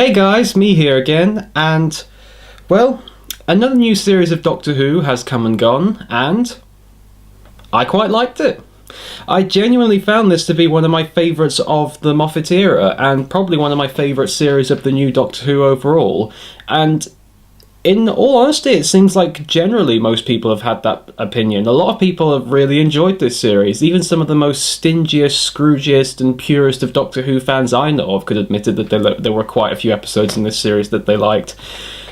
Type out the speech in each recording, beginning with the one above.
Hey guys, me here again, and, well, another new series of Doctor Who has come and gone, and I quite liked it. I genuinely found this to be one of my favourites of the Moffat era, and probably one of my favourite series of the new Doctor Who overall, and in all honesty, it seems like generally most people have had that opinion. A lot of people have really enjoyed this series. Even some of the most stingiest, scroogiest and purest of Doctor Who fans I know of could admit that there were quite a few episodes in this series that they liked.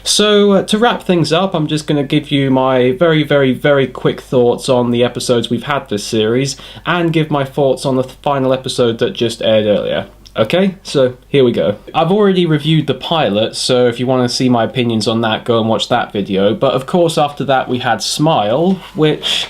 So, to wrap things up, I'm just going to give you my very quick thoughts on the episodes we've had this series, and give my thoughts on the final episode that just aired earlier. Okay, so here we go. I've already reviewed the pilot, so if you want to see my opinions on that, go and watch that video. But of course, after that we had Smile, which,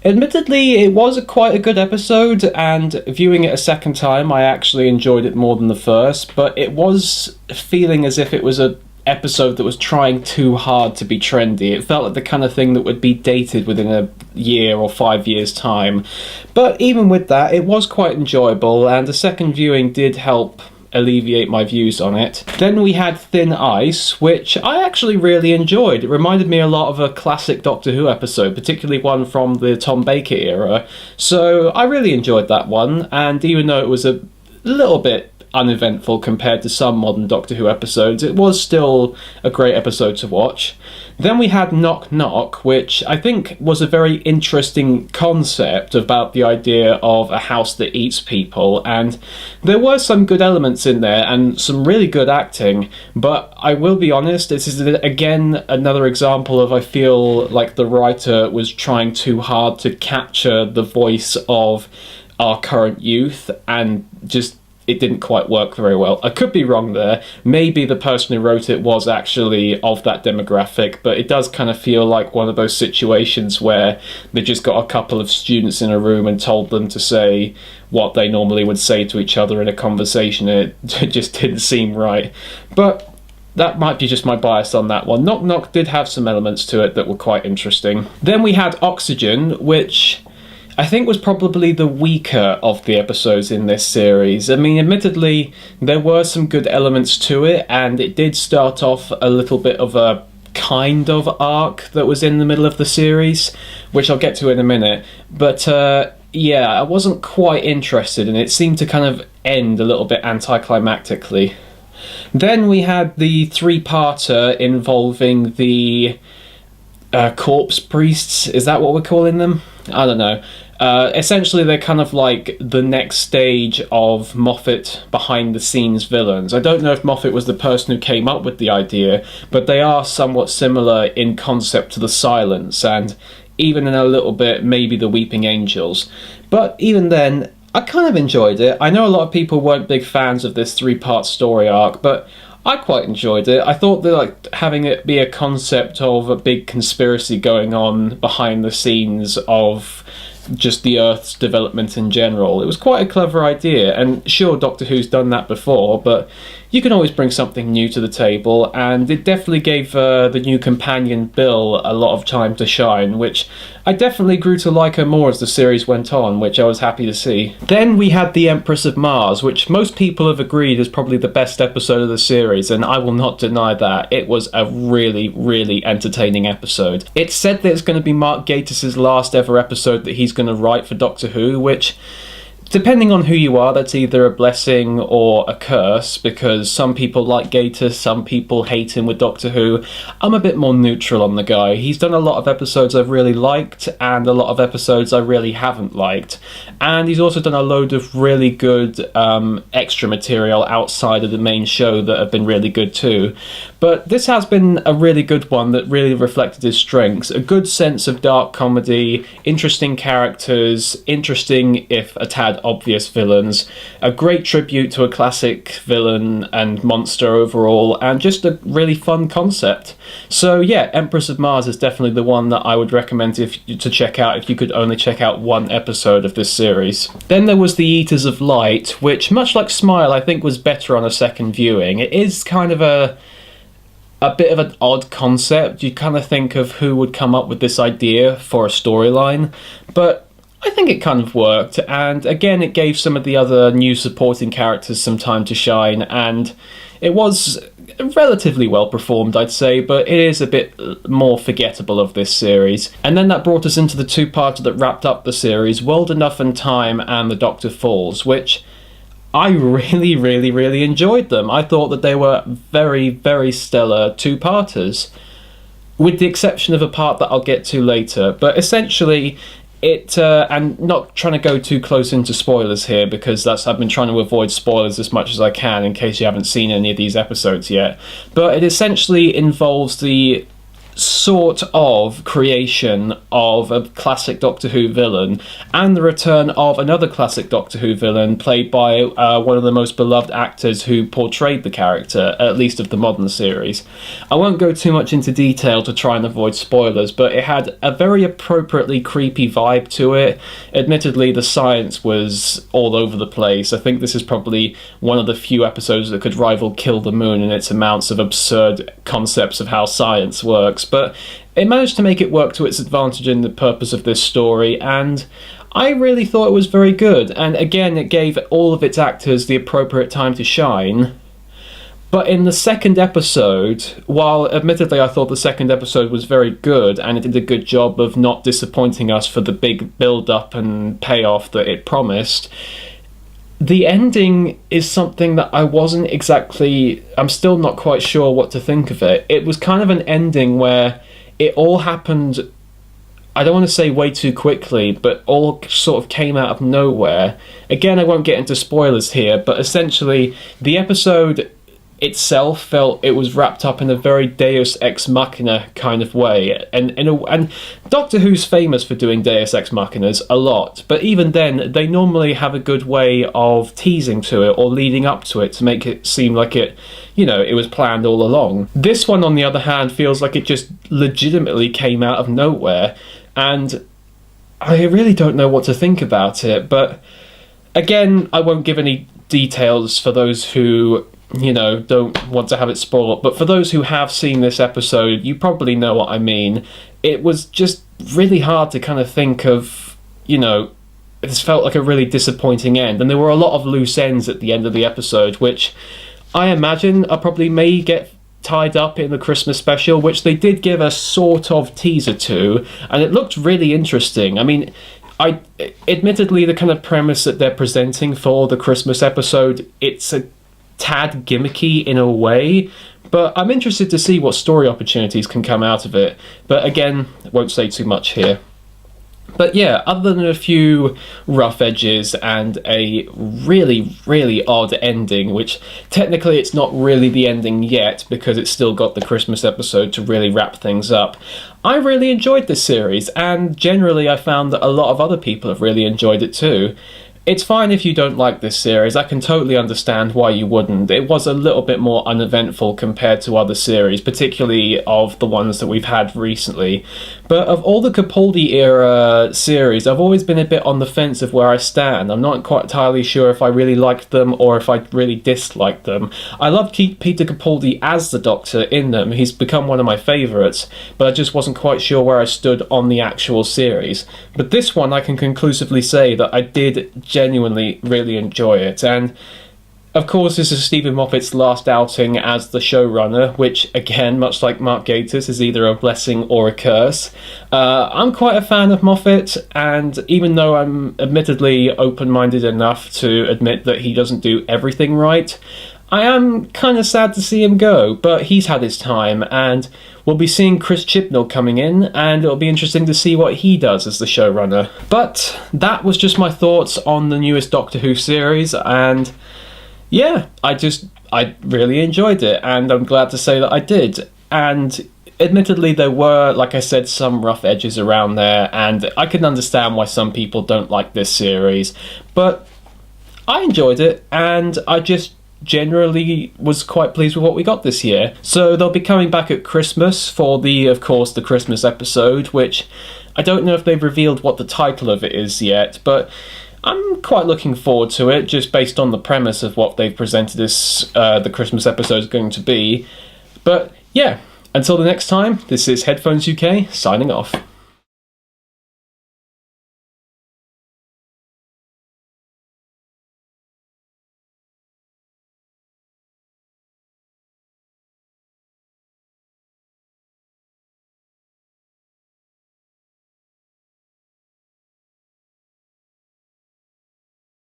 admittedly, it was quite a good episode, and viewing it a second time, I actually enjoyed it more than the first, but it was feeling as if it was a episode that was trying too hard to be trendy. It felt like the kind of thing that would be dated within a year or 5 years' time. But even with that, it was quite enjoyable, and a second viewing did help alleviate my views on it. Then we had Thin Ice, which I actually really enjoyed. It reminded me a lot of a classic Doctor Who episode, particularly one from the Tom Baker era. So I really enjoyed that one, and even though it was a little bit uneventful compared to some modern Doctor Who episodes, it was still a great episode to watch. Then we had Knock Knock, which I think was a very interesting concept about the idea of a house that eats people, and there were some good elements in there and some really good acting, but I will be honest, this is again another example of, I feel like the writer was trying too hard to capture the voice of our current youth, and just it didn't quite work very well. I could be wrong there. Maybe the person who wrote it was actually of that demographic, but it does kind of feel like one of those situations where they just got a couple of students in a room and told them to say what they normally would say to each other in a conversation, and it just didn't seem right. But that might be just my bias on that one. Knock Knock did have some elements to it that were quite interesting. Then we had Oxygen, which I think was probably the weaker of the episodes in this series. I mean, admittedly, there were some good elements to it, and it did start off a little bit of a kind of arc that was in the middle of the series, which I'll get to in a minute. But yeah, I wasn't quite interested, and it seemed to kind of end a little bit anticlimactically. Then we had the three-parter involving the corpse priests. Is that what we're calling them? I don't know. Essentially, they're kind of like the next stage of Moffat behind-the-scenes villains. I don't know if Moffat was the person who came up with the idea, but they are somewhat similar in concept to the Silence, and even in a little bit, maybe the Weeping Angels. But even then, I kind of enjoyed it. I know a lot of people weren't big fans of this three-part story arc, but I quite enjoyed it. I thought that, like, having it be a concept of a big conspiracy going on behind the scenes of just the Earth's development in general, it was quite a clever idea. And sure, Doctor Who's done that before, but you can always bring something new to the table, and it definitely gave the new companion Bill a lot of time to shine, which I definitely grew to like her more as the series went on, which I was happy to see. Then we had The Empress of Mars, which most people have agreed is probably the best episode of the series, and I will not deny that. It was a really entertaining episode. It's said that it's going to be Mark Gatiss' last ever episode that he's going to write for Doctor Who, which, depending on who you are, that's either a blessing or a curse, because some people like Gatiss, some people hate him with Doctor Who. I'm a bit more neutral on the guy. He's done a lot of episodes I've really liked, and a lot of episodes I really haven't liked. And he's also done a load of really good extra material outside of the main show that have been really good too. But this has been a really good one that really reflected his strengths. A good sense of dark comedy, interesting characters, interesting if a tad obvious villains, a great tribute to a classic villain and monster overall, and just a really fun concept. So yeah, Empress of Mars is definitely the one that I would recommend to check out if you could only check out one episode of this series. Then there was The Eaters of Light, which, much like Smile, I think was better on a second viewing. It is kind of a bit of an odd concept. You kind of think of who would come up with this idea for a storyline, but I think it kind of worked, and again it gave some of the other new supporting characters some time to shine, and It was relatively well performed, I'd say, but it is a bit more forgettable of this series. And then that brought us into the two-parter that wrapped up the series, World Enough and Time and The Doctor Falls, which I really enjoyed them. I thought that they were very stellar two-parters, with the exception of a part that I'll get to later. But essentially, and not trying to go too close into spoilers here, because I've been trying to avoid spoilers as much as I can in case you haven't seen any of these episodes yet. But it essentially involves the sort of creation of a classic Doctor Who villain and the return of another classic Doctor Who villain played by one of the most beloved actors who portrayed the character, at least of the modern series. I won't go too much into detail to try and avoid spoilers, but it had a very appropriately creepy vibe to it. Admittedly, the science was all over the place. I think this is probably one of the few episodes that could rival Kill the Moon in its amounts of absurd concepts of how science works. But it managed to make it work to its advantage in the purpose of this story, and I really thought it was very good. And again, it gave all of its actors the appropriate time to shine. But in the second episode, while admittedly I thought the second episode was very good and it did a good job of not disappointing us for the big build-up and payoff that it promised, the ending is something that I'm still not quite sure what to think of it. It was kind of an ending where it all happened, I don't want to say way too quickly, but all sort of came out of nowhere. Again, I won't get into spoilers here, but essentially the episode itself felt it was wrapped up in a very Deus Ex Machina kind of way, and Doctor Who's famous for doing Deus Ex Machinas a lot, but even then they normally have a good way of teasing to it or leading up to it to make it seem like it was planned all along. This one, on the other hand, feels like it just legitimately came out of nowhere, and I really don't know what to think about it. But again, I won't give any details for those who don't want to have it spoiled, but for those who have seen this episode, you probably know what I mean. It was just really hard to kind of think of, this felt like a really disappointing end, and there were a lot of loose ends at the end of the episode, which I imagine may get tied up in the Christmas special, which they did give a sort of teaser to, and it looked really interesting. I mean, admittedly, the kind of premise that they're presenting for the Christmas episode, it's a tad gimmicky in a way, but I'm interested to see what story opportunities can come out of it. But again, I won't say too much here. But yeah, other than a few rough edges and a really odd ending, which technically it's not really the ending yet because it's still got the Christmas episode to really wrap things up, I really enjoyed this series, and generally I found that a lot of other people have really enjoyed it too. It's fine if you don't like this series, I can totally understand why you wouldn't. It was a little bit more uneventful compared to other series, particularly of the ones that we've had recently. But of all the Capaldi era series, I've always been a bit on the fence of where I stand. I'm not quite entirely sure if I really liked them or if I really disliked them. I loved Peter Capaldi as the Doctor in them, he's become one of my favourites, but I just wasn't quite sure where I stood on the actual series. But this one I can conclusively say that I did genuinely really enjoy it, and of course this is Stephen Moffat's last outing as the showrunner, which again, much like Mark Gatiss, is either a blessing or a curse. I'm quite a fan of Moffat, and even though I'm admittedly open-minded enough to admit that he doesn't do everything right, I am kind of sad to see him go, but he's had his time, and we'll be seeing Chris Chibnall coming in, and it'll be interesting to see what he does as the showrunner. But that was just my thoughts on the newest Doctor Who series, and yeah, I really enjoyed it, and I'm glad to say that I did. And admittedly, there were, like I said, some rough edges around there, and I can understand why some people don't like this series, but I enjoyed it, and I just generally was quite pleased with what we got this year. So they'll be coming back at Christmas for of course, the Christmas episode, which I don't know if they've revealed what the title of it is yet, but I'm quite looking forward to it, just based on the premise of what they've presented as the Christmas episode is going to be. But yeah, until the next time, this is Headphones UK, signing off.